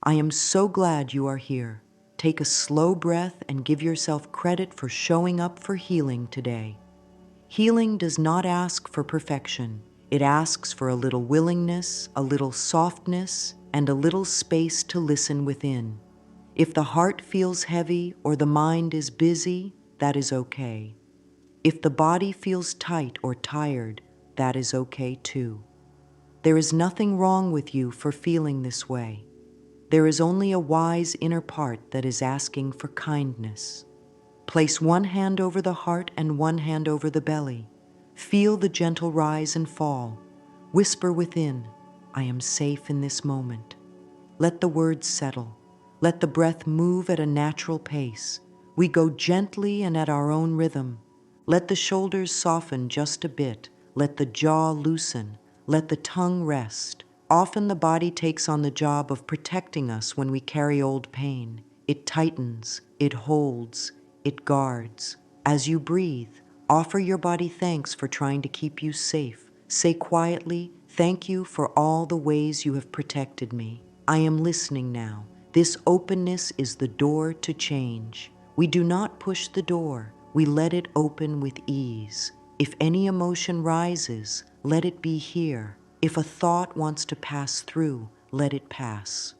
I am so glad you are here. Take a slow breath and give yourself credit for showing up for healing today. Healing does not ask for perfection. It asks for a little willingness, a little softness, and a little space to listen within. If the heart feels heavy or the mind is busy, that is okay. If the body feels tight or tired, that is okay too. There is nothing wrong with you for feeling this way. There is only a wise inner part that is asking for kindness. Place one hand over the heart and one hand over the belly. Feel the gentle rise and fall. Whisper within, I am safe in this moment. Let the words settle. Let the breath move at a natural pace. We go gently and at our own rhythm. Let the shoulders soften just a bit. Let the jaw loosen. Let the tongue rest. Often the body takes on the job of protecting us when we carry old pain. It tightens, it holds, it guards. As you breathe, offer your body thanks for trying to keep you safe. Say quietly, thank you for all the ways you have protected me. I am listening now. This openness is the door to change. We do not push the door. We let it open with ease. If any emotion rises, let it be here. If a thought wants to pass through, let it pass.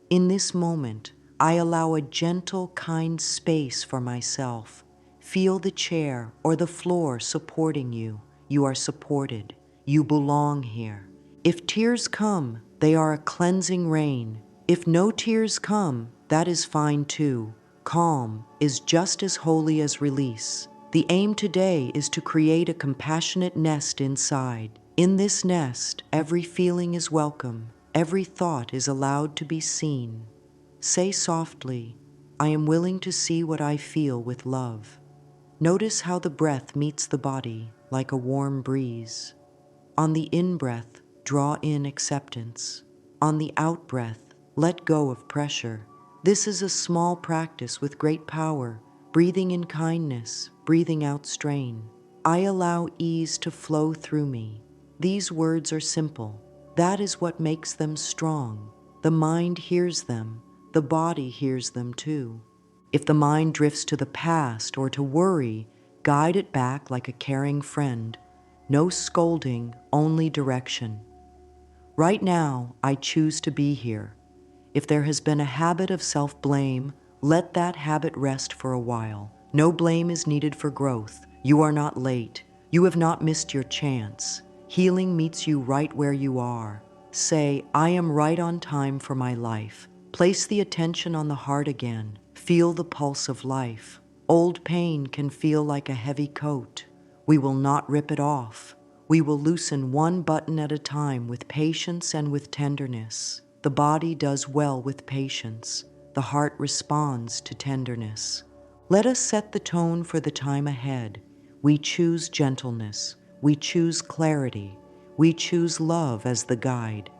In this moment, I allow a gentle, kind space for myself. Feel the chair or the floor supporting you. You are supported. You belong here. If tears come, they are a cleansing rain. If no tears come, that is fine too. Calm is just as holy as release. The aim today is to create a compassionate nest inside. In this nest, every feeling is welcome. Every thought is allowed to be seen. Say softly, I am willing to see what I feel with love. Notice how the breath meets the body like a warm breeze. On the in-breath, draw in acceptance. On the out-breath, let go of pressure. This is a small practice with great power, breathing in kindness, breathing out strain. I allow ease to flow through me. These words are simple. That is what makes them strong. The mind hears them. The body hears them too. If the mind drifts to the past or to worry, guide it back like a caring friend. No scolding, only direction. Right now, I choose to be here. If there has been a habit of self-blame, let that habit rest for a while. No blame is needed for growth. You are not late. You have not missed your chance. Healing meets you right where you are. Say, I am right on time for my life. Place the attention on the heart again. Feel the pulse of life. Old pain can feel like a heavy coat. We will not rip it off. We will loosen one button at a time with patience and with tenderness. The body does well with patience. The heart responds to tenderness. Let us set the tone for the time ahead. We choose gentleness. We choose clarity. We choose love as the guide.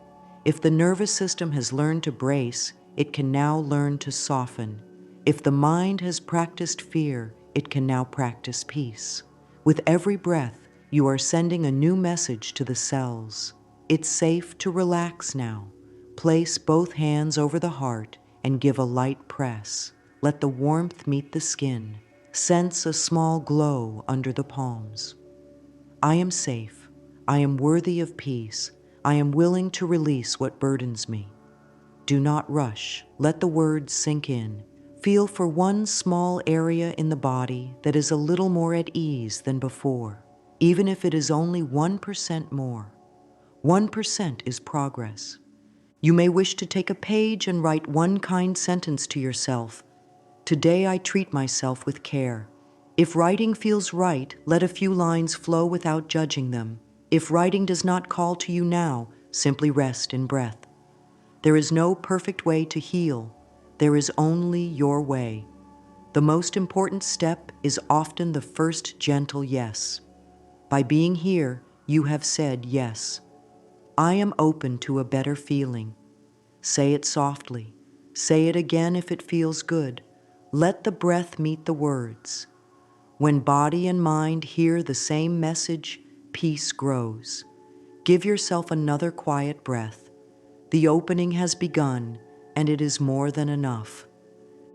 If the nervous system has learned to brace, it can now learn to soften. If the mind has practiced fear, it can now practice peace. With every breath, you are sending a new message to the cells. It's safe to relax now. Place both hands over the heart and give a light press. Let the warmth meet the skin. Sense a small glow under the palms. I am safe. I am worthy of peace. I am willing to release what burdens me. Do not rush. Let the words sink in. Feel for one small area in the body that is a little more at ease than before, even if it is only 1% more. 1% is progress. You may wish to take a page and write one kind sentence to yourself. Today I treat myself with care. If writing feels right, let a few lines flow without judging them. If writing does not call to you now, simply rest in breath. There is no perfect way to heal. There is only your way. The most important step is often the first gentle yes. By being here, you have said yes. I am open to a better feeling. Say it softly. Say it again if it feels good. Let the breath meet the words. When body and mind hear the same message, peace grows. Give yourself another quiet breath. The opening has begun, and it is more than enough.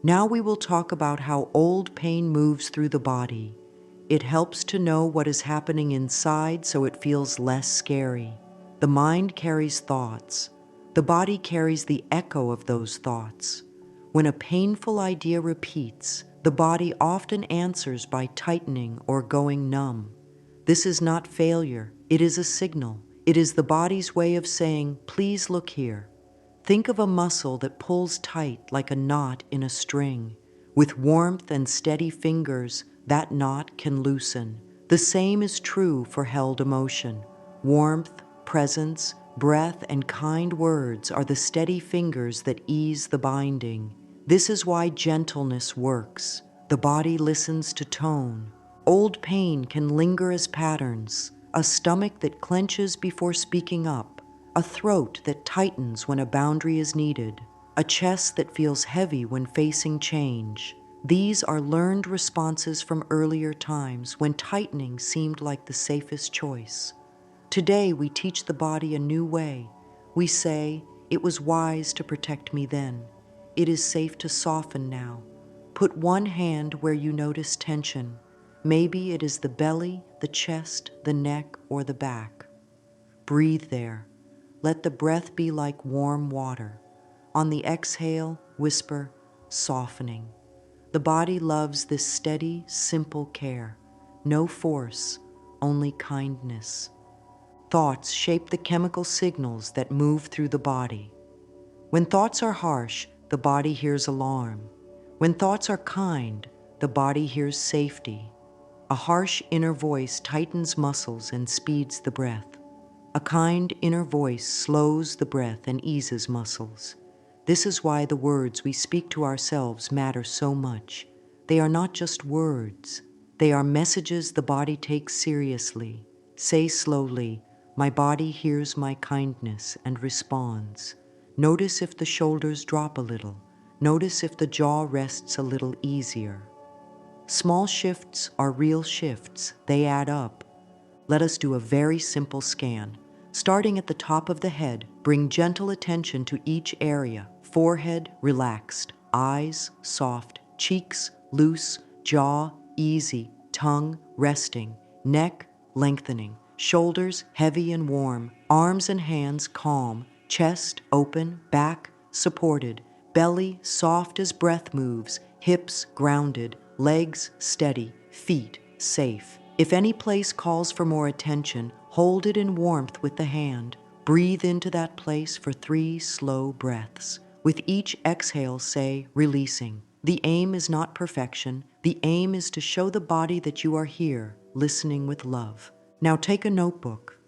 Now we will talk about how old pain moves through the body. It helps to know what is happening inside so it feels less scary. The mind carries thoughts. The body carries the echo of those thoughts. When a painful idea repeats, the body often answers by tightening or going numb. This is not failure, it is a signal. It is the body's way of saying, please look here. Think of a muscle that pulls tight like a knot in a string. With warmth and steady fingers, that knot can loosen. The same is true for held emotion. Warmth, presence, breath, and kind words are the steady fingers that ease the binding. This is why gentleness works. The body listens to tone. Old pain can linger as patterns, a stomach that clenches before speaking up, a throat that tightens when a boundary is needed, a chest that feels heavy when facing change. These are learned responses from earlier times when tightening seemed like the safest choice. Today we teach the body a new way. We say, it was wise to protect me then. It is safe to soften now. Put one hand where you notice tension. Maybe it is the belly, the chest, the neck, or the back. Breathe there. Let the breath be like warm water. On the exhale, whisper, softening. The body loves this steady, simple care. No force, only kindness. Thoughts shape the chemical signals that move through the body. When thoughts are harsh, the body hears alarm. When thoughts are kind, the body hears safety. A harsh inner voice tightens muscles and speeds the breath. A kind inner voice slows the breath and eases muscles. This is why the words we speak to ourselves matter so much. They are not just words. They are messages the body takes seriously. Say slowly, my body hears my kindness and responds. Notice if the shoulders drop a little. Notice if the jaw rests a little easier. Small shifts are real shifts. They add up. Let us do a very simple scan. Starting at the top of the head, bring gentle attention to each area. Forehead, relaxed. Eyes, soft. Cheeks, loose. Jaw, easy. Tongue, resting. Neck, lengthening. Shoulders, heavy and warm. Arms and hands, calm. Chest, open. Back, supported. Belly, soft as breath moves. Hips, grounded. Legs, steady. Feet, safe. If any place calls for more attention, hold it in warmth with the hand. Breathe into that place for 3 slow breaths. With each exhale, say, releasing. The aim is not perfection. The aim is to show the body that you are here, listening with love. Now take a notebook.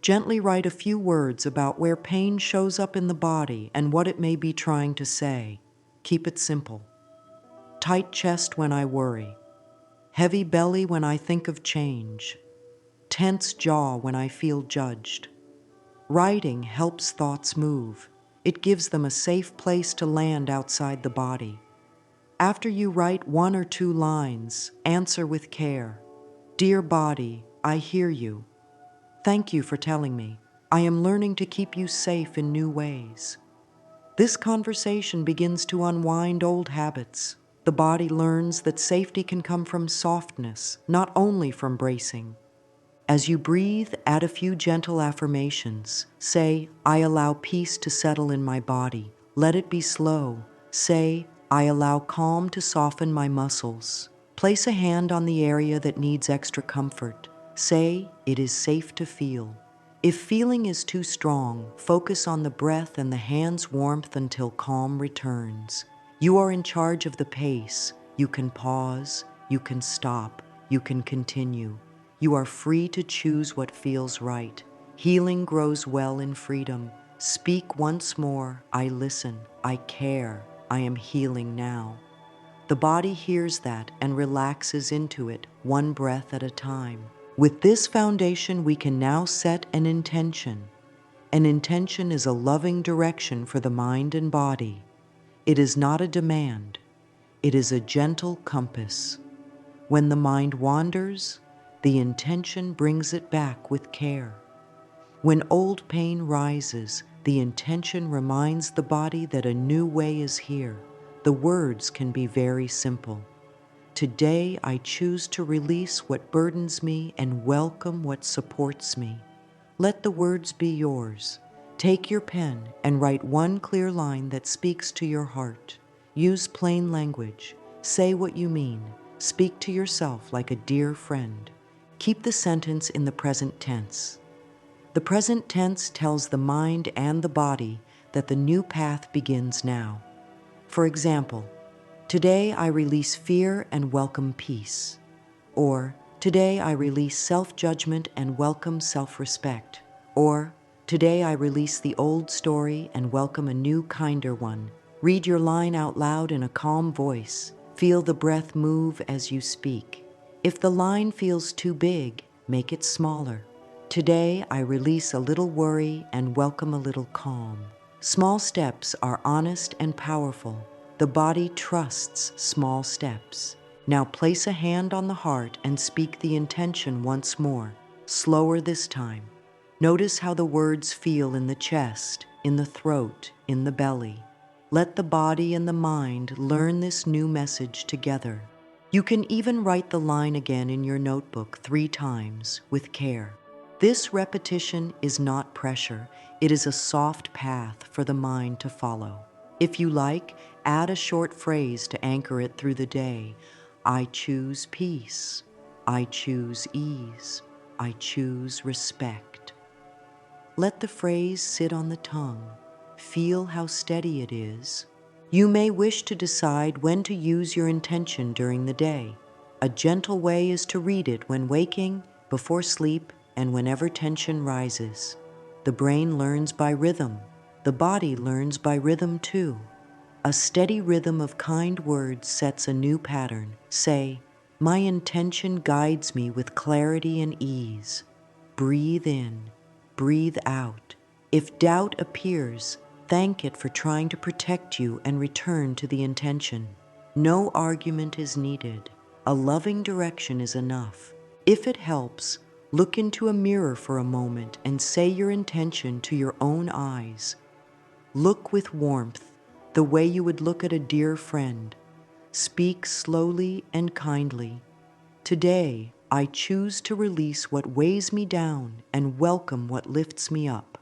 Gently write a few words about where pain shows up in the body and what it may be trying to say. Keep it simple. Tight chest when I worry. Heavy belly when I think of change. Tense jaw when I feel judged. Writing helps thoughts move. It gives them a safe place to land outside the body. After you write 1 or 2 lines, answer with care. Dear body, I hear you. Thank you for telling me. I am learning to keep you safe in new ways. This conversation begins to unwind old habits. The body learns that safety can come from softness, not only from bracing. As you breathe, add a few gentle affirmations. Say, I allow peace to settle in my body. Let it be slow. Say, I allow calm to soften my muscles. Place a hand on the area that needs extra comfort. Say, it is safe to feel. If feeling is too strong, focus on the breath and the hand's warmth until calm returns. You are in charge of the pace. You can pause, you can stop, you can continue. You are free to choose what feels right. Healing grows well in freedom. Speak once more, I listen, I care, I am healing now. The body hears that and relaxes into it, one breath at a time. With this foundation, we can now set an intention. An intention is a loving direction for the mind and body. It is not a demand. It is a gentle compass. When the mind wanders, the intention brings it back with care. When old pain rises, The intention reminds the body that a new way is here. The words can be very simple. Today, I choose to release what burdens me and welcome what supports me. Let the words be yours. Take your pen and write one clear line that speaks to your heart. Use plain language. Say what you mean. Speak to yourself like a dear friend. Keep the sentence in the present tense. The present tense tells the mind and the body that the new path begins now. For example, today I release fear and welcome peace. Or, today I release self-judgment and welcome self-respect. Or, today I release the old story and welcome a new, kinder one. Read your line out loud in a calm voice. Feel the breath move as you speak. If the line feels too big, make it smaller. Today I release a little worry and welcome a little calm. Small steps are honest and powerful. The body trusts small steps. Now place a hand on the heart and speak the intention once more, slower this time. Notice how the words feel in the chest, in the throat, in the belly. Let the body and the mind learn this new message together. You can even write the line again in your notebook 3 times with care. This repetition is not pressure. It is a soft path for the mind to follow. If you like, add a short phrase to anchor it through the day. I choose peace. I choose ease. I choose respect. Let the phrase sit on the tongue. Feel how steady it is. You may wish to decide when to use your intention during the day. A gentle way is to read it when waking, before sleep, and whenever tension rises. The brain learns by rhythm. The body learns by rhythm too. A steady rhythm of kind words sets a new pattern. Say, my intention guides me with clarity and ease. Breathe in, breathe out. If doubt appears, thank it for trying to protect you and return to the intention. No argument is needed. A loving direction is enough. If it helps, look into a mirror for a moment and say your intention to your own eyes. Look with warmth, the way you would look at a dear friend. Speak slowly and kindly. Today, I choose to release what weighs me down and welcome what lifts me up.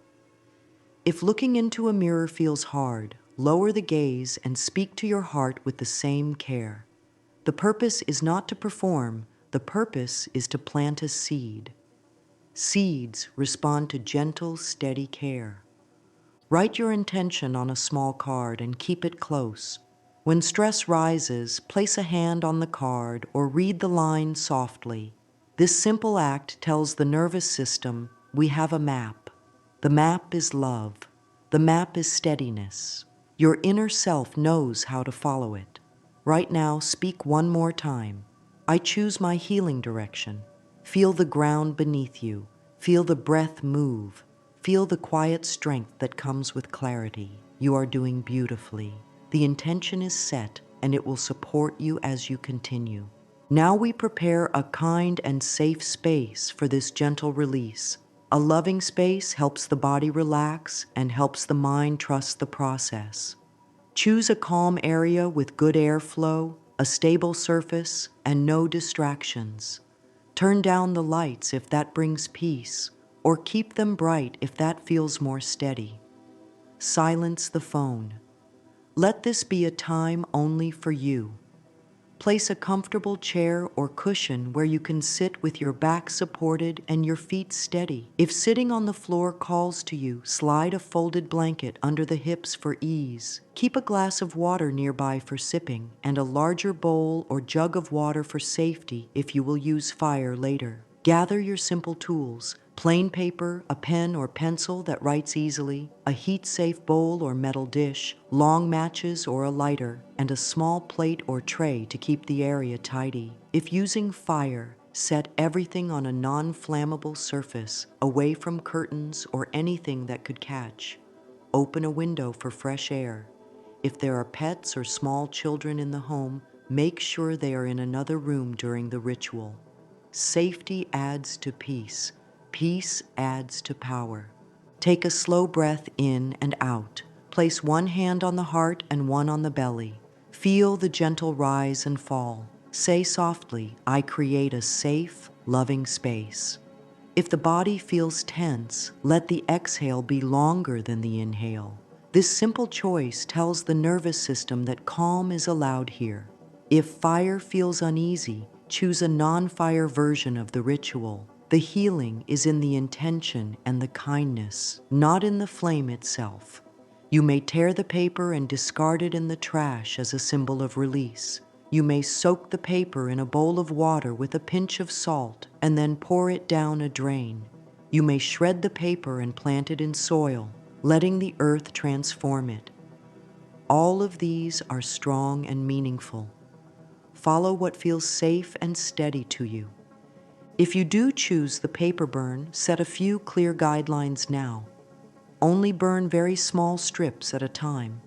If looking into a mirror feels hard, lower the gaze and speak to your heart with the same care. The purpose is not to perform, the purpose is to plant a seed. Seeds respond to gentle, steady care. Write your intention on a small card and keep it close. When stress rises, place a hand on the card or read the line softly. This simple act tells the nervous system, we have a map. The map is love. The map is steadiness. Your inner self knows how to follow it. Right now, speak one more time. I choose my healing direction. Feel the ground beneath you. Feel the breath move. Feel the quiet strength that comes with clarity. You are doing beautifully. The intention is set, and it will support you as you continue. Now we prepare a kind and safe space for this gentle release. A loving space helps the body relax and helps the mind trust the process. Choose a calm area with good airflow, a stable surface, and no distractions. Turn down the lights if that brings peace, or keep them bright if that feels more steady. Silence the phone. Let this be a time only for you. Place a comfortable chair or cushion where you can sit with your back supported and your feet steady. If sitting on the floor calls to you, slide a folded blanket under the hips for ease. Keep a glass of water nearby for sipping and a larger bowl or jug of water for safety if you will use fire later. Gather your simple tools. Plain paper, a pen or pencil that writes easily, a heat-safe bowl or metal dish, long matches or a lighter, and a small plate or tray to keep the area tidy. If using fire, set everything on a non-flammable surface, away from curtains or anything that could catch. Open a window for fresh air. If there are pets or small children in the home, make sure they are in another room during the ritual. Safety adds to peace. Peace adds to power. Take a slow breath in and out. Place one hand on the heart and one on the belly. Feel the gentle rise and fall. Say softly, I create a safe, loving space. If the body feels tense, let the exhale be longer than the inhale. This simple choice tells the nervous system that calm is allowed here. If fire feels uneasy, choose a non-fire version of the ritual. The healing is in the intention and the kindness, not in the flame itself. You may tear the paper and discard it in the trash as a symbol of release. You may soak the paper in a bowl of water with a pinch of salt and then pour it down a drain. You may shred the paper and plant it in soil, letting the earth transform it. All of these are strong and meaningful. Follow what feels safe and steady to you. If you do choose the paper burn, set a few clear guidelines now. Only burn very small strips at a time.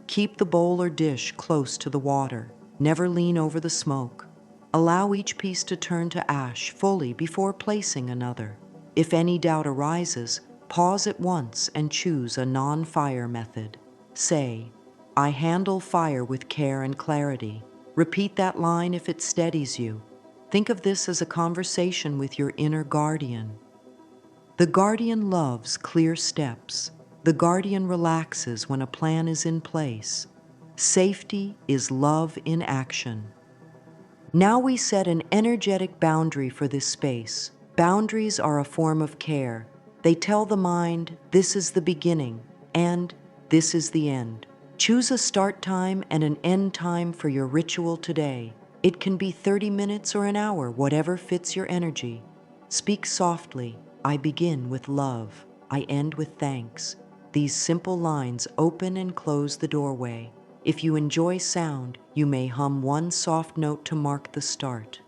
Keep the bowl or dish close to the water. Never lean over the smoke. Allow each piece to turn to ash fully before placing another. If any doubt arises, pause at once and choose a non-fire method. Say, I handle fire with care and clarity. Repeat that line if it steadies you. Think of this as a conversation with your inner guardian. The guardian loves clear steps. The guardian relaxes when a plan is in place. Safety is love in action. Now we set an energetic boundary for this space. Boundaries are a form of care. They tell the mind, this is the beginning, and this is the end. Choose a start time and an end time for your ritual today. It can be 30 minutes or an hour, whatever fits your energy. Speak softly. I begin with love. I end with thanks. These simple lines open and close the doorway. If you enjoy sound, you may hum one soft note to mark the start.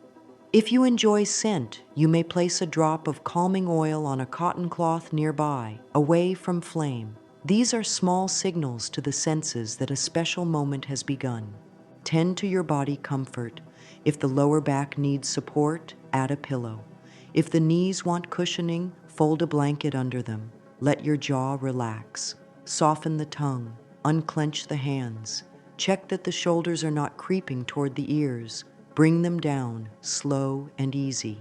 If you enjoy scent, you may place a drop of calming oil on a cotton cloth nearby, away from flame. These are small signals to the senses that a special moment has begun. Tend to your body comfort. If the lower back needs support, add a pillow. If the knees want cushioning, fold a blanket under them. Let your jaw relax. Soften the tongue. Unclench the hands. Check that the shoulders are not creeping toward the ears. Bring them down, slow and easy.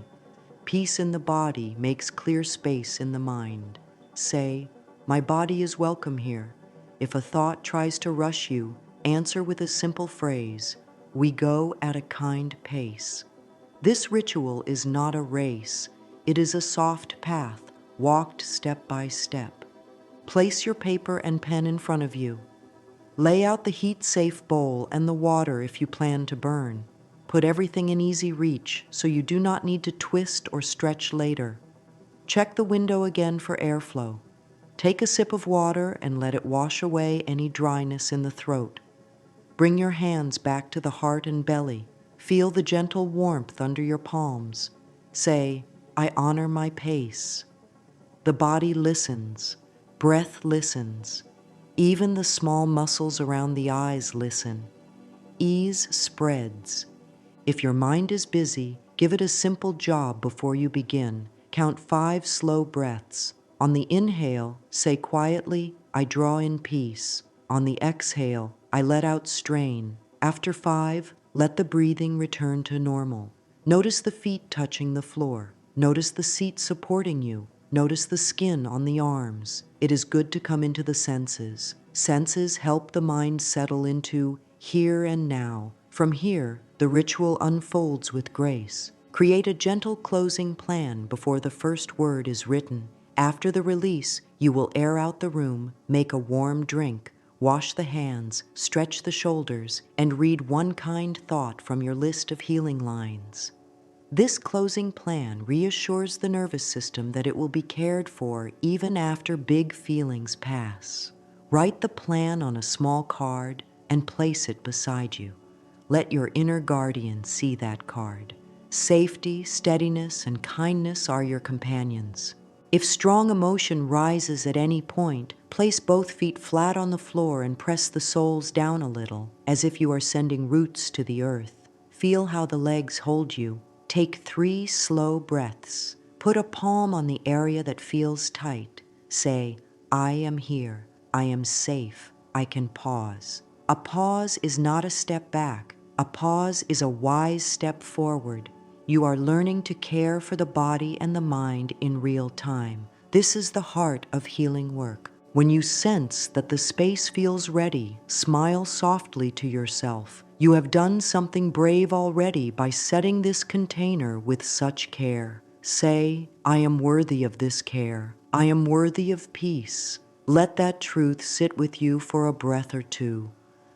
Peace in the body makes clear space in the mind. Say, my body is welcome here. If a thought tries to rush you, answer with a simple phrase, we go at a kind pace. This ritual is not a race. It is a soft path, walked step by step. Place your paper and pen in front of you. Lay out the heat-safe bowl and the water if you plan to burn. Put everything in easy reach so you do not need to twist or stretch later. Check the window again for airflow. Take a sip of water and let it wash away any dryness in the throat. Bring your hands back to the heart and belly. Feel the gentle warmth under your palms. Say, I honor my pace. The body listens. Breath listens. Even the small muscles around the eyes listen. Ease spreads. If your mind is busy, give it a simple job before you begin. Count 5 slow breaths. On the inhale, say quietly, I draw in peace. On the exhale, I let out strain. After 5, let the breathing return to normal. Notice the feet touching the floor. Notice the seat supporting you. Notice the skin on the arms. It is good to come into the senses. Senses help the mind settle into here and now. From here, the ritual unfolds with grace. Create a gentle closing plan before the first word is written. After the release, you will air out the room, make a warm drink, wash the hands, stretch the shoulders, and read one kind thought from your list of healing lines. This closing plan reassures the nervous system that it will be cared for even after big feelings pass. Write the plan on a small card and place it beside you. Let your inner guardian see that card. Safety, steadiness, and kindness are your companions. If strong emotion rises at any point, place both feet flat on the floor and press the soles down a little, as if you are sending roots to the earth. Feel how the legs hold you. Take 3 slow breaths. Put a palm on the area that feels tight. Say, I am here, I am safe, I can pause. A pause is not a step back. A pause is a wise step forward. You are learning to care for the body and the mind in real time. This is the heart of healing work. When you sense that the space feels ready, smile softly to yourself. You have done something brave already by setting this container with such care. Say, I am worthy of this care. I am worthy of peace. Let that truth sit with you for a breath or two.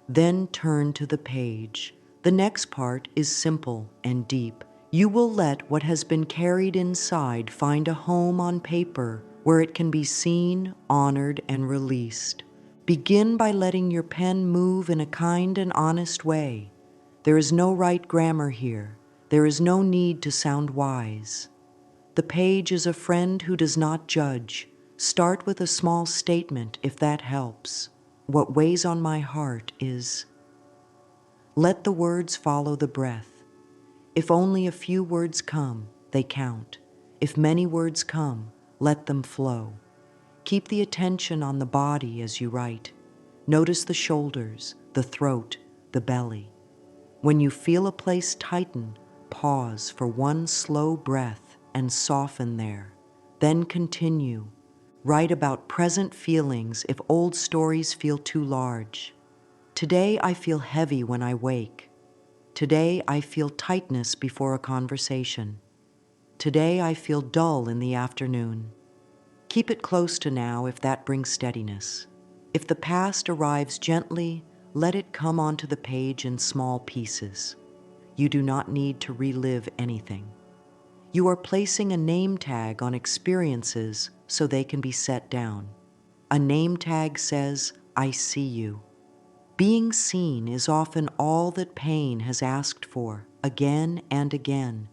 Then turn to the page. The next part is simple and deep. You will let what has been carried inside find a home on paper where it can be seen, honored, and released. Begin by letting your pen move in a kind and honest way. There is no right grammar here. There is no need to sound wise. The page is a friend who does not judge. Start with a small statement if that helps. What weighs on my heart is, let the words follow the breath. If only a few words come, they count. If many words come, let them flow. Keep the attention on the body as you write. Notice the shoulders, the throat, the belly. When you feel a place tighten, pause for one slow breath and soften there. Then continue. Write about present feelings if old stories feel too large. Today I feel heavy when I wake. Today I feel tightness before a conversation. Today I feel dull in the afternoon. Keep it close to now if that brings steadiness. If the past arrives gently, let it come onto the page in small pieces. You do not need to relive anything. You are placing a name tag on experiences so they can be set down. A name tag says, I see you. Being seen is often all that pain has asked for, again and again.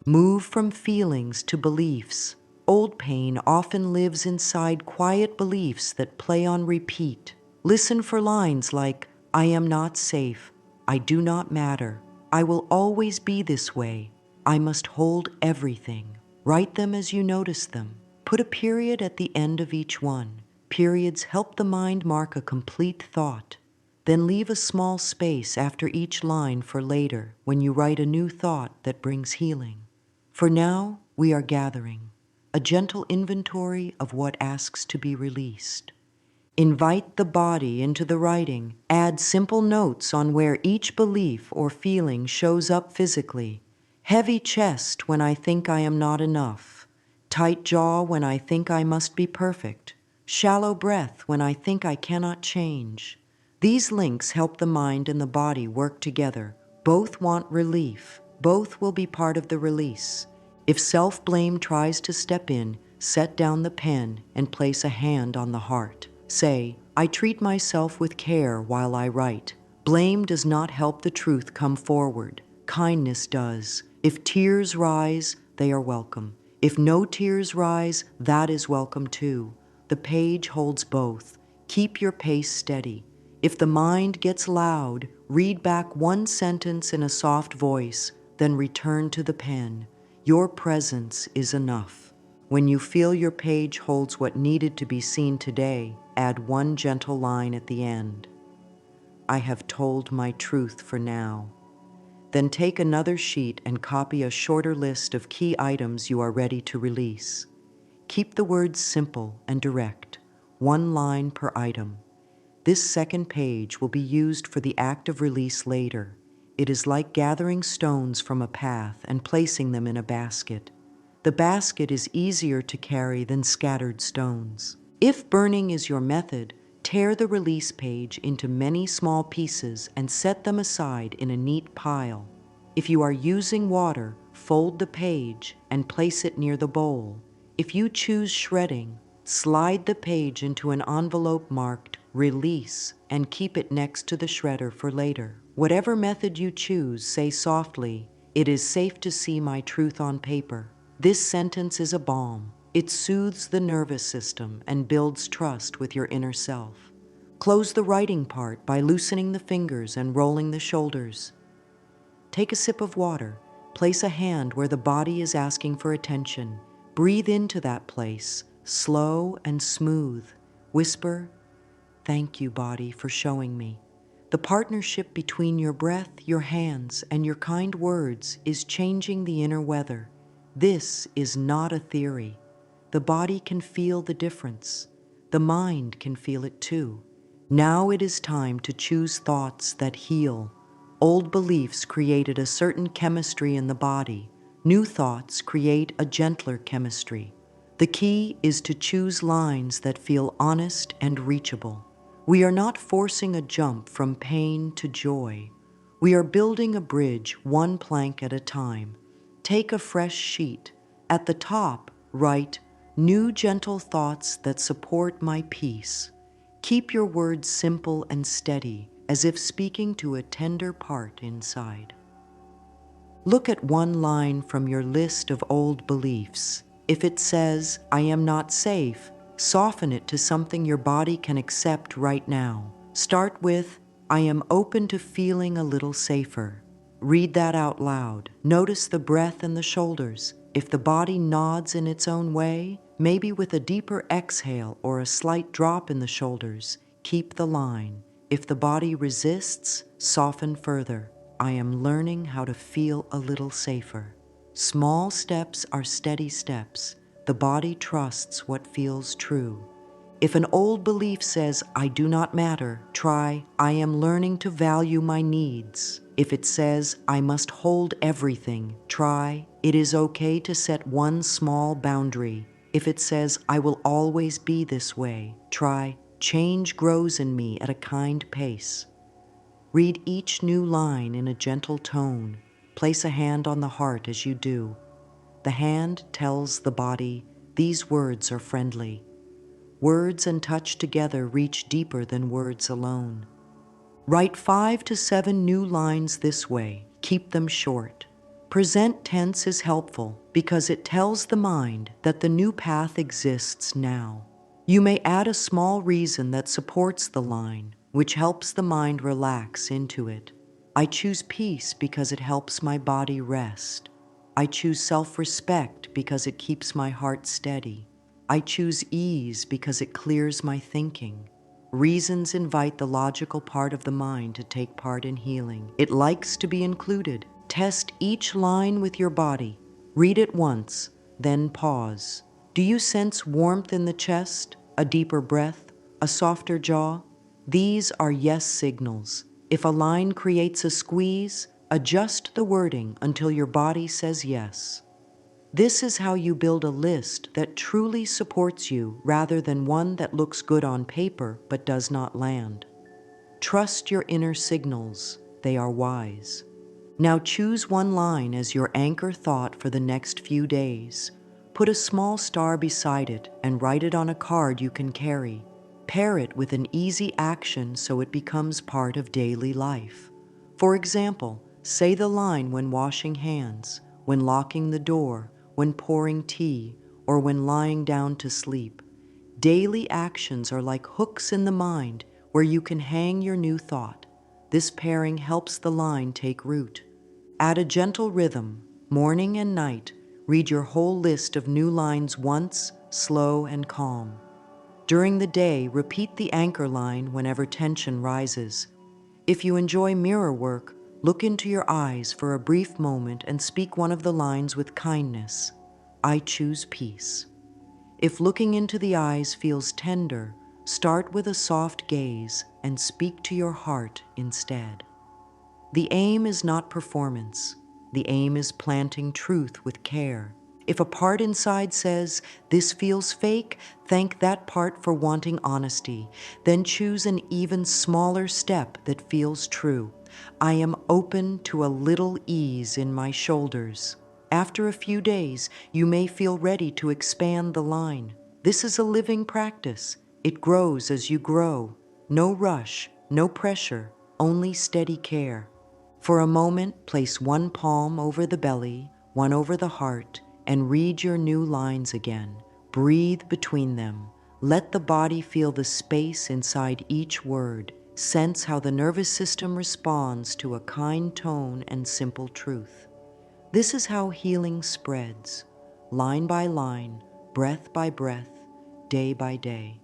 Move from feelings to beliefs. Old pain often lives inside quiet beliefs that play on repeat. Listen for lines like, I am not safe, I do not matter, I will always be this way, I must hold everything. Write them as you notice them. Put a period at the end of each one. Periods help the mind mark a complete thought. Then leave a small space after each line for later when you write a new thought that brings healing. For now, we are gathering a gentle inventory of what asks to be released. Invite the body into the writing. Add simple notes on where each belief or feeling shows up physically. Heavy chest when I think I am not enough. Tight jaw when I think I must be perfect. Shallow breath when I think I cannot change. These links help the mind and the body work together. Both want relief. Both will be part of the release. If self-blame tries to step in, set down the pen and place a hand on the heart. Say, I treat myself with care while I write. Blame does not help the truth come forward. Kindness does. If tears rise, they are welcome. If no tears rise, that is welcome too. The page holds both. Keep your pace steady. If the mind gets loud, read back one sentence in a soft voice, then return to the pen. Your presence is enough. When you feel your page holds what needed to be seen today, add one gentle line at the end. I have told my truth for now. Then take another sheet and copy a shorter list of key items you are ready to release. Keep the words simple and direct, one line per item. This second page will be used for the act of release later. It is like gathering stones from a path and placing them in a basket. The basket is easier to carry than scattered stones. If burning is your method, tear the release page into many small pieces and set them aside in a neat pile. If you are using water, fold the page and place it near the bowl. If you choose shredding, slide the page into an envelope marked Release and keep it next to the shredder for later. Whatever method you choose, say softly, it is safe to see my truth on paper. This sentence is a balm. It soothes the nervous system and builds trust with your inner self. Close the writing part by loosening the fingers and rolling the shoulders. Take a sip of water. Place a hand where the body is asking for attention. Breathe into that place. slow and smooth. Whisper, "Thank you, body, for showing me." The partnership between your breath, your hands, and your kind words is changing the inner weather. This is not a theory. The body can feel the difference. The mind can feel it too. Now it is time to choose thoughts that heal. Old beliefs created a certain chemistry in the body. New thoughts create a gentler chemistry. The key is to choose lines that feel honest and reachable. We are not forcing a jump from pain to joy. We are building a bridge one plank at a time. Take a fresh sheet. At the top, write, "New gentle thoughts that support my peace." Keep your words simple and steady, as if speaking to a tender part inside. Look at one line from your list of old beliefs. If it says, "I am not safe," soften it to something your body can accept right now. Start with, "I am open to feeling a little safer." Read that out loud. Notice the breath in the shoulders. If the body nods in its own way, maybe with a deeper exhale or a slight drop in the shoulders, keep the line. If the body resists, soften further. "I am learning how to feel a little safer." Small steps are steady steps. The body trusts what feels true. If an old belief says, "I do not matter," try, "I am learning to value my needs." If it says, "I must hold everything," try, "It is okay to set one small boundary." If it says, "I will always be this way," try, "Change grows in me at a kind pace." Read each new line in a gentle tone. Place a hand on the heart as you do. The hand tells the body, "These words are friendly." Words and touch together reach deeper than words alone. Write 5 to 7 new lines this way. Keep them short. Present tense is helpful because it tells the mind that the new path exists now. You may add a small reason that supports the line, which helps the mind relax into it. I choose peace because it helps my body rest. I choose self-respect because it keeps my heart steady. I choose ease because it clears my thinking. Reasons invite the logical part of the mind to take part in healing. It likes to be included. Test each line with your body. Read it once, then pause. Do you sense warmth in the chest, a deeper breath, a softer jaw? These are yes signals. If a line creates a squeeze, adjust the wording until your body says yes. This is how you build a list that truly supports you rather than one that looks good on paper but does not land. Trust your inner signals. They are wise. Now choose one line as your anchor thought for the next few days. Put a small star beside it and write it on a card you can carry. Pair it with an easy action so it becomes part of daily life. For example, say the line when washing hands, when locking the door, when pouring tea, or when lying down to sleep. Daily actions are like hooks in the mind where you can hang your new thought. This pairing helps the line take root. Add a gentle rhythm. Morning and night, read your whole list of new lines once, slow and calm. During the day, repeat the anchor line whenever tension rises. If you enjoy mirror work, look into your eyes for a brief moment and speak one of the lines with kindness. "I choose peace." If looking into the eyes feels tender, start with a soft gaze and speak to your heart instead. The aim is not performance. The aim is planting truth with care. If a part inside says, "This feels fake," thank that part for wanting honesty. Then choose an even smaller step that feels true. "I am open to a little ease in my shoulders." After a few days, you may feel ready to expand the line. This is a living practice. It grows as you grow. No rush, no pressure, only steady care. For a moment, place one palm over the belly, one over the heart, and read your new lines again. Breathe between them. Let the body feel the space inside each word. Sense how the nervous system responds to a kind tone and simple truth. This is how healing spreads, line by line, breath by breath, day by day.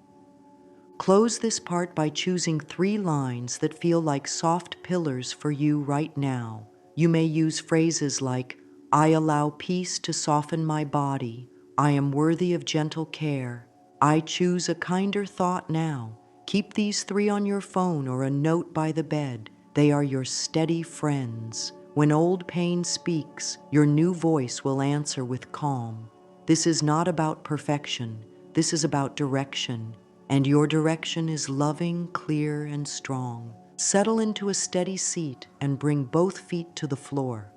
Close this part by choosing 3 lines that feel like soft pillars for you right now. You may use phrases like, I allow peace to soften my body. I am worthy of gentle care. I choose a kinder thought now. Keep these 3 on your phone or a note by the bed. They are your steady friends. When old pain speaks, your new voice will answer with calm. This is not about perfection. This is about direction. And your direction is loving, clear, and strong. Settle into a steady seat and bring both feet to the floor.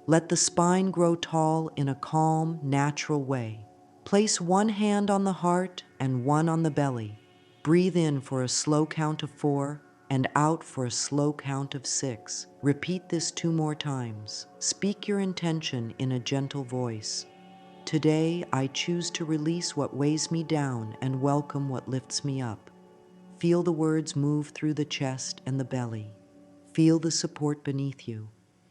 Let the spine grow tall in a calm, natural way. Place one hand on the heart and one on the belly. Breathe in for a slow count of 4 and out for a slow count of 6. Repeat this 2 more times. Speak your intention in a gentle voice. Today, I choose to release what weighs me down and welcome what lifts me up. Feel the words move through the chest and the belly. Feel the support beneath you.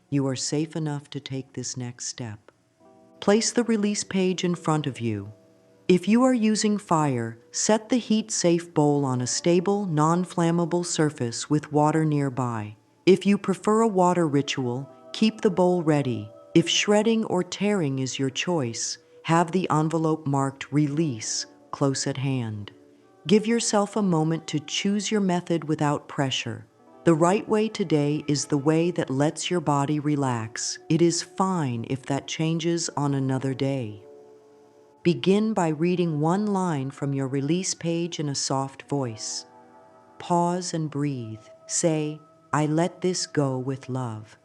You are safe enough to take this next step. Place the release page in front of you. If you are using fire, set the heat-safe bowl on a stable, non-flammable surface with water nearby. If you prefer a water ritual, keep the bowl ready. If shredding or tearing is your choice, have the envelope marked Release close at hand. Give yourself a moment to choose your method without pressure. The right way today is the way that lets your body relax. It is fine if that changes on another day. Begin by reading one line from your release page in a soft voice. Pause and breathe. Say, I let this go with love.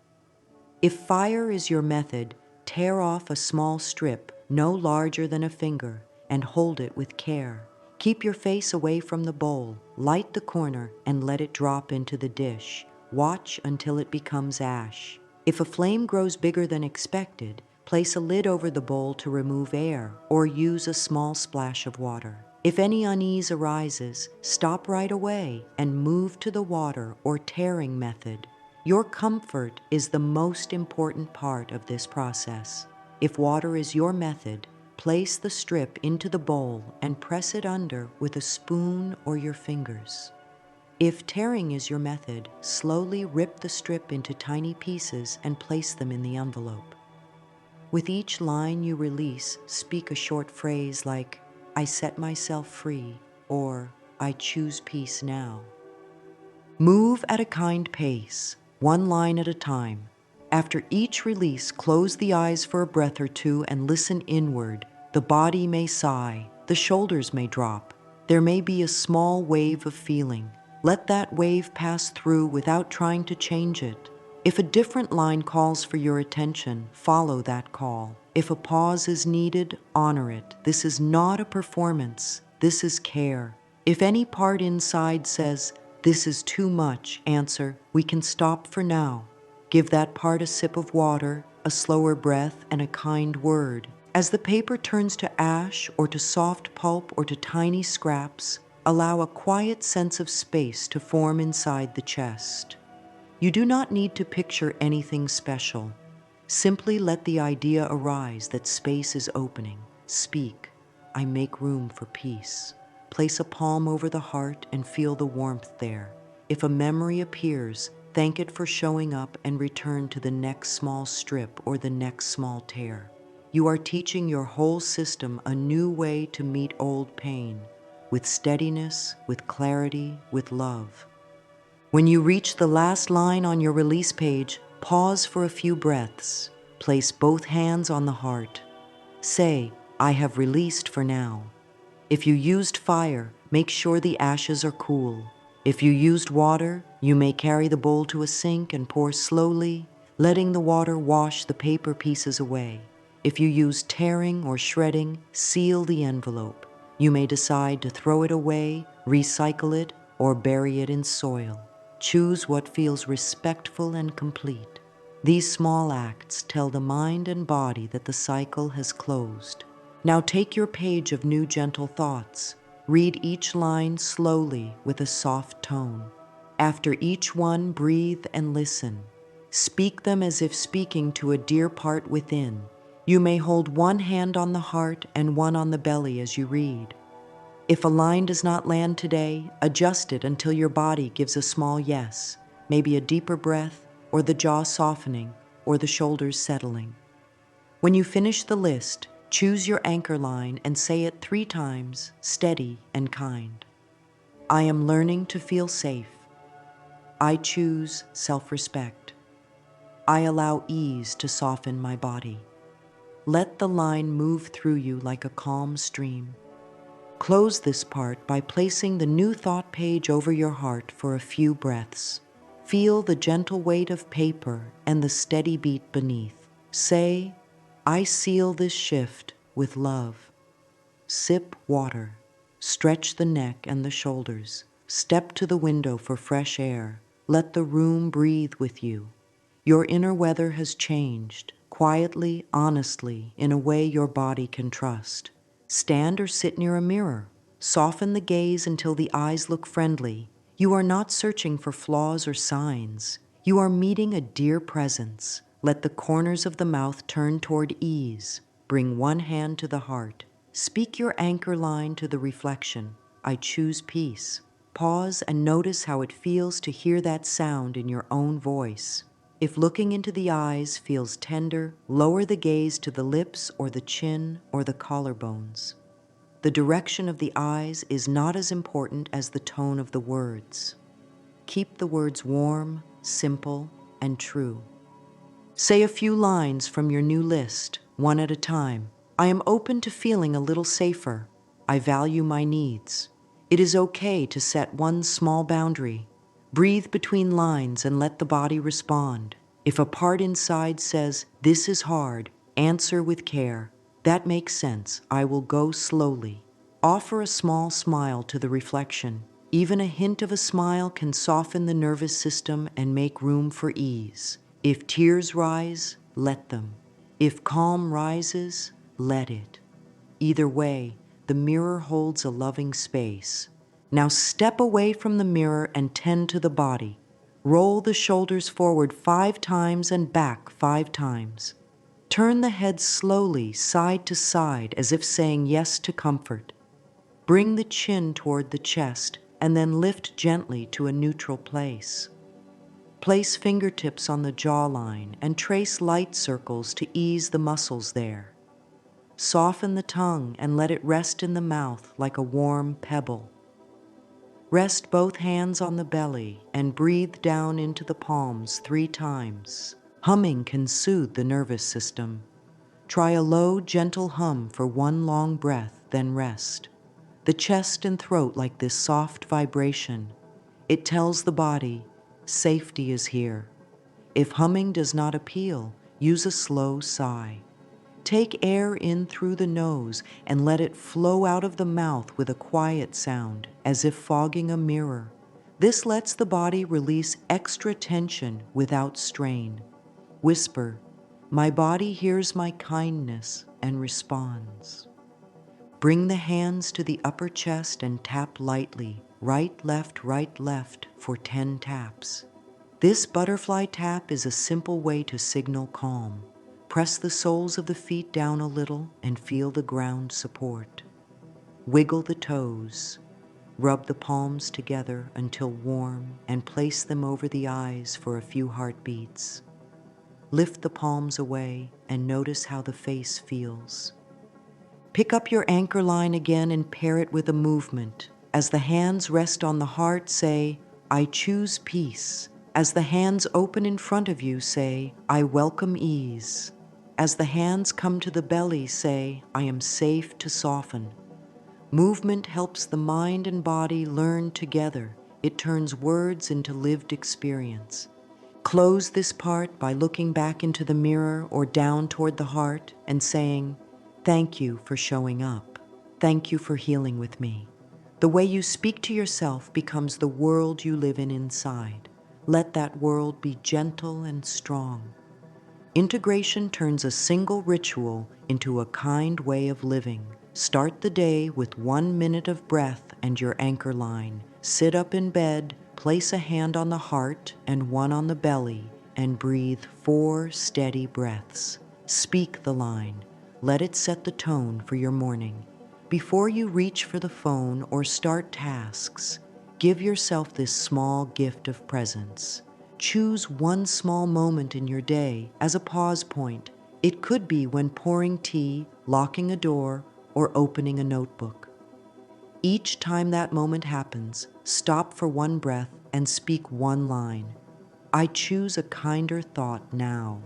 If fire is your method, tear off a small strip, no larger than a finger, and hold it with care. Keep your face away from the bowl, light the corner, and let it drop into the dish. Watch until it becomes ash. If a flame grows bigger than expected, place a lid over the bowl to remove air, or use a small splash of water. If any unease arises, stop right away and move to the water or tearing method. Your comfort is the most important part of this process. If water is your method, place the strip into the bowl and press it under with a spoon or your fingers. If tearing is your method, slowly rip the strip into tiny pieces and place them in the envelope. With each line you release, speak a short phrase like, I set myself free, or I choose peace now. Move at a kind pace, one line at a time. After each release, close the eyes for a breath or 2 and listen inward. The body may sigh, the shoulders may drop. There may be a small wave of feeling. Let that wave pass through without trying to change it. If a different line calls for your attention, follow that call. If a pause is needed, honor it. This is not a performance. This is care. If any part inside says, this is too much, answer, we can stop for now. Give that part a sip of water, a slower breath, and a kind word. As the paper turns to ash or to soft pulp or to tiny scraps, allow a quiet sense of space to form inside the chest. You do not need to picture anything special. Simply let the idea arise that space is opening. Speak, I make room for peace. Place a palm over the heart and feel the warmth there. If a memory appears, thank it for showing up and return to the next small strip or the next small tear. You are teaching your whole system a new way to meet old pain, with steadiness, with clarity, with love. When you reach the last line on your release page, pause for a few breaths. Place both hands on the heart. Say, I have released for now. If you used fire, make sure the ashes are cool. If you used water, you may carry the bowl to a sink and pour slowly, letting the water wash the paper pieces away. If you used tearing or shredding, seal the envelope. You may decide to throw it away, recycle it, or bury it in soil. Choose what feels respectful and complete. These small acts tell the mind and body that the cycle has closed. Now take your page of new gentle thoughts. Read each line slowly with a soft tone. After each one, breathe and listen. Speak them as if speaking to a dear part within. You may hold one hand on the heart and one on the belly as you read. If a line does not land today, adjust it until your body gives a small yes, maybe a deeper breath, or the jaw softening, or the shoulders settling. When you finish the list, choose your anchor line and say it 3 times, steady and kind. I am learning to feel safe. I choose self-respect. I allow ease to soften my body. Let the line move through you like a calm stream. Close this part by placing the new thought page over your heart for a few breaths. Feel the gentle weight of paper and the steady beat beneath. Say, I seal this shift with love. Sip water. Stretch the neck and the shoulders. Step to the window for fresh air. Let the room breathe with you. Your inner weather has changed, quietly, honestly, in a way your body can trust. Stand or sit near a mirror. Soften the gaze until the eyes look friendly. You are not searching for flaws or signs. You are meeting a dear presence. Let the corners of the mouth turn toward ease. Bring one hand to the heart. Speak your anchor line to the reflection. I choose peace. Pause and notice how it feels to hear that sound in your own voice. If looking into the eyes feels tender, lower the gaze to the lips or the chin or the collarbones. The direction of the eyes is not as important as the tone of the words. Keep the words warm, simple, and true. Say a few lines from your new list, one at a time. I am open to feeling a little safer. I value my needs. It is okay to set one small boundary. Breathe between lines and let the body respond. If a part inside says, this is hard, answer with care. That makes sense. I will go slowly. Offer a small smile to the reflection. Even a hint of a smile can soften the nervous system and make room for ease. If tears rise, let them. If calm rises, let it. Either way, the mirror holds a loving space. Now step away from the mirror and tend to the body. Roll the shoulders forward 5 times and back 5 times. Turn the head slowly side to side as if saying yes to comfort. Bring the chin toward the chest and then lift gently to a neutral place. Place fingertips on the jawline and trace light circles to ease the muscles there. Soften the tongue and let it rest in the mouth like a warm pebble. Rest both hands on the belly and breathe down into the palms 3 times. Humming can soothe the nervous system. Try a low, gentle hum for 1 long breath, then rest. The chest and throat like this soft vibration. It tells the body, safety is here. If humming does not appeal, use a slow sigh. Take air in through the nose and let it flow out of the mouth with a quiet sound, as if fogging a mirror. This lets the body release extra tension without strain. Whisper, my body hears my kindness and responds. Bring the hands to the upper chest and tap lightly, right, left, for 10 taps. This butterfly tap is a simple way to signal calm. Press the soles of the feet down a little and feel the ground support. Wiggle the toes. Rub the palms together until warm and place them over the eyes for a few heartbeats. Lift the palms away and notice how the face feels. Pick up your anchor line again and pair it with a movement. As the hands rest on the heart, say, I choose peace. As the hands open in front of you, say, I welcome ease. As the hands come to the belly, say, I am safe to soften. Movement helps the mind and body learn together. It turns words into lived experience. Close this part by looking back into the mirror or down toward the heart and saying, thank you for showing up. Thank you for healing with me. The way you speak to yourself becomes the world you live in inside. Let that world be gentle and strong. Integration turns a single ritual into a kind way of living. Start the day with 1 minute of breath and your anchor line. Sit up in bed, place a hand on the heart and one on the belly, and breathe 4 steady breaths. Speak the line. Let it set the tone for your morning. Before you reach for the phone or start tasks, give yourself this small gift of presence. Choose one small moment in your day as a pause point. It could be when pouring tea, locking a door, or opening a notebook. Each time that moment happens, stop for one breath and speak one line. I choose a kinder thought now.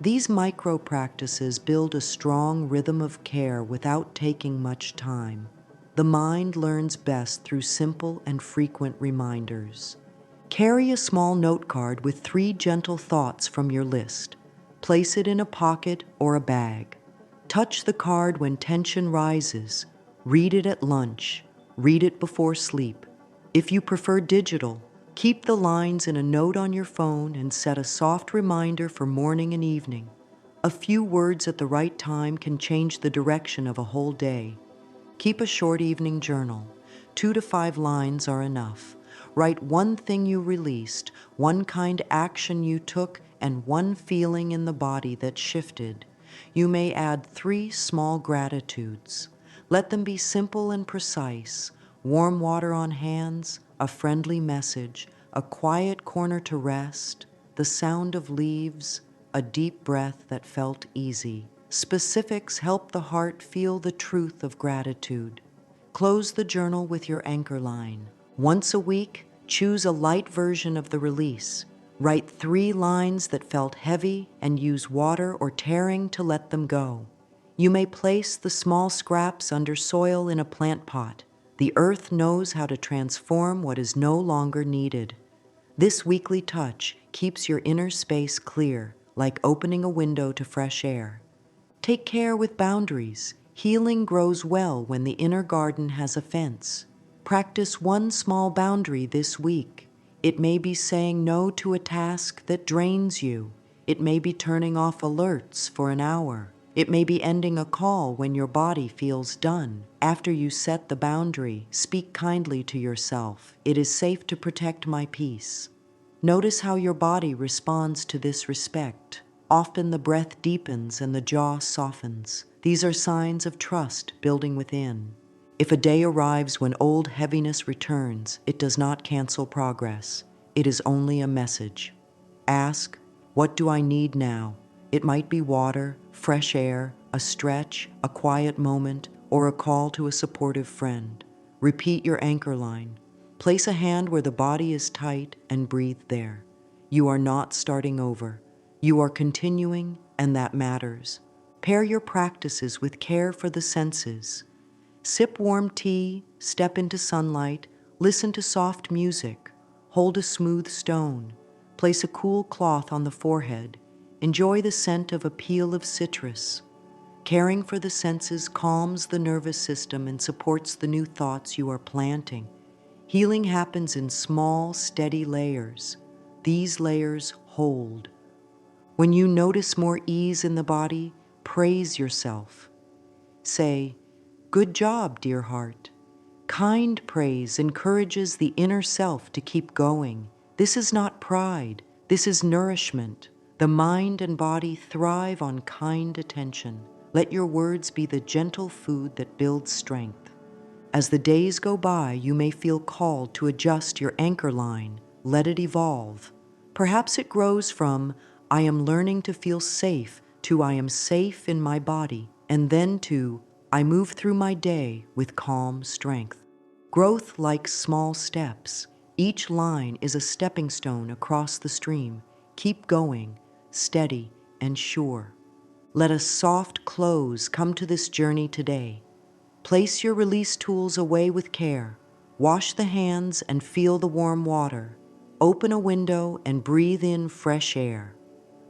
These micro practices build a strong rhythm of care without taking much time. The mind learns best through simple and frequent reminders. Carry a small note card with 3 gentle thoughts from your list. Place it in a pocket or a bag. Touch the card when tension rises. Read it at lunch. Read it before sleep. If you prefer digital, keep the lines in a note on your phone and set a soft reminder for morning and evening. A few words at the right time can change the direction of a whole day. Keep a short evening journal. 2 to 5 lines are enough. Write one thing you released, one kind action you took, and one feeling in the body that shifted. You may add 3 small gratitudes. Let them be simple and precise. Warm water on hands, a friendly message, a quiet corner to rest, the sound of leaves, a deep breath that felt easy. Specifics help the heart feel the truth of gratitude. Close the journal with your anchor line. Once a week, choose a light version of the release. Write 3 lines that felt heavy and use water or tearing to let them go. You may place the small scraps under soil in a plant pot. The earth knows how to transform what is no longer needed. This weekly touch keeps your inner space clear, like opening a window to fresh air. Take care with boundaries. Healing grows well when the inner garden has a fence. Practice one small boundary this week. It may be saying no to a task that drains you. It may be turning off alerts for an hour. It may be ending a call when your body feels done. After you set the boundary, speak kindly to yourself. It is safe to protect my peace. Notice how your body responds to this respect. Often the breath deepens and the jaw softens. These are signs of trust building within. If a day arrives when old heaviness returns, it does not cancel progress. It is only a message. Ask, what do I need now? It might be water, fresh air, a stretch, a quiet moment, or a call to a supportive friend. Repeat your anchor line. Place a hand where the body is tight and breathe there. You are not starting over. You are continuing, and that matters. Pair your practices with care for the senses. Sip warm tea, step into sunlight, listen to soft music, hold a smooth stone, place a cool cloth on the forehead, enjoy the scent of a peel of citrus. Caring for the senses calms the nervous system and supports the new thoughts you are planting. Healing happens in small, steady layers. These layers hold. When you notice more ease in the body, praise yourself. Say, "Good job, dear heart." Kind praise encourages the inner self to keep going. This is not pride, this is nourishment. The mind and body thrive on kind attention. Let your words be the gentle food that builds strength. As the days go by, you may feel called to adjust your anchor line. Let it evolve. Perhaps it grows from, I am learning to feel safe, to I am safe in my body, and then to, I move through my day with calm strength. Growth likes small steps. Each line is a stepping stone across the stream. Keep going, steady and sure. Let a soft close come to this journey today. Place your release tools away with care. Wash the hands and feel the warm water. Open a window and breathe in fresh air.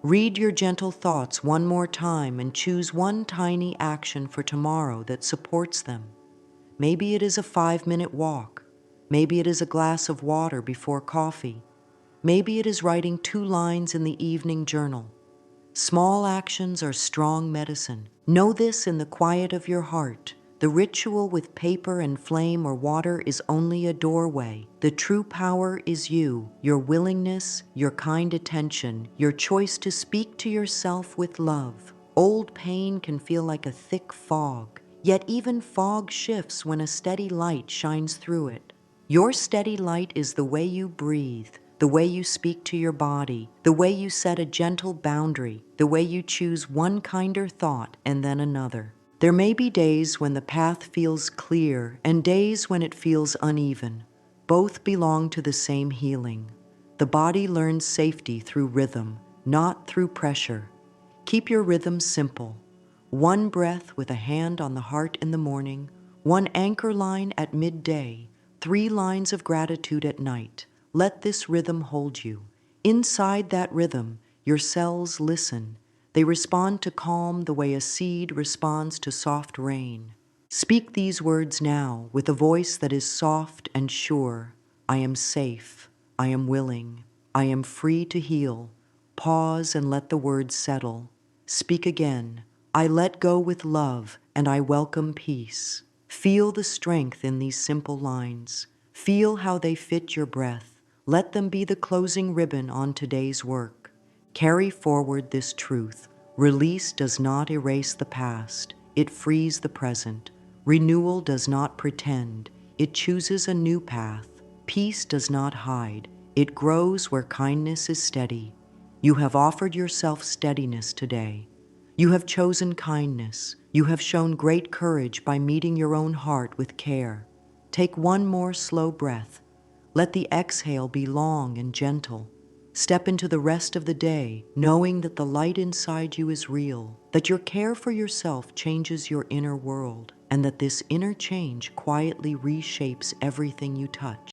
Read your gentle thoughts one more time and choose one tiny action for tomorrow that supports them. Maybe it is a 5-minute walk. Maybe it is a glass of water before coffee. Maybe it is writing 2 lines in the evening journal. Small actions are strong medicine. Know this in the quiet of your heart. The ritual with paper and flame or water is only a doorway. The true power is you, your willingness, your kind attention, your choice to speak to yourself with love. Old pain can feel like a thick fog. Yet even fog shifts when a steady light shines through it. Your steady light is the way you breathe, the way you speak to your body, the way you set a gentle boundary, the way you choose one kinder thought and then another. There may be days when the path feels clear and days when it feels uneven. Both belong to the same healing. The body learns safety through rhythm, not through pressure. Keep your rhythm simple. One breath with a hand on the heart in the morning, one anchor line at midday, 3 lines of gratitude at night. Let this rhythm hold you. Inside that rhythm, your cells listen. They respond to calm the way a seed responds to soft rain. Speak these words now with a voice that is soft and sure. I am safe. I am willing. I am free to heal. Pause and let the words settle. Speak again. I let go with love and I welcome peace. Feel the strength in these simple lines. Feel how they fit your breath. Let them be the closing ribbon on today's work. Carry forward this truth. Release does not erase the past. It frees the present. Renewal does not pretend. It chooses a new path. Peace does not hide. It grows where kindness is steady. You have offered yourself steadiness today. You have chosen kindness. You have shown great courage by meeting your own heart with care. Take one more slow breath. Let the exhale be long and gentle. Step into the rest of the day, knowing that the light inside you is real, that your care for yourself changes your inner world, and that this inner change quietly reshapes everything you touch.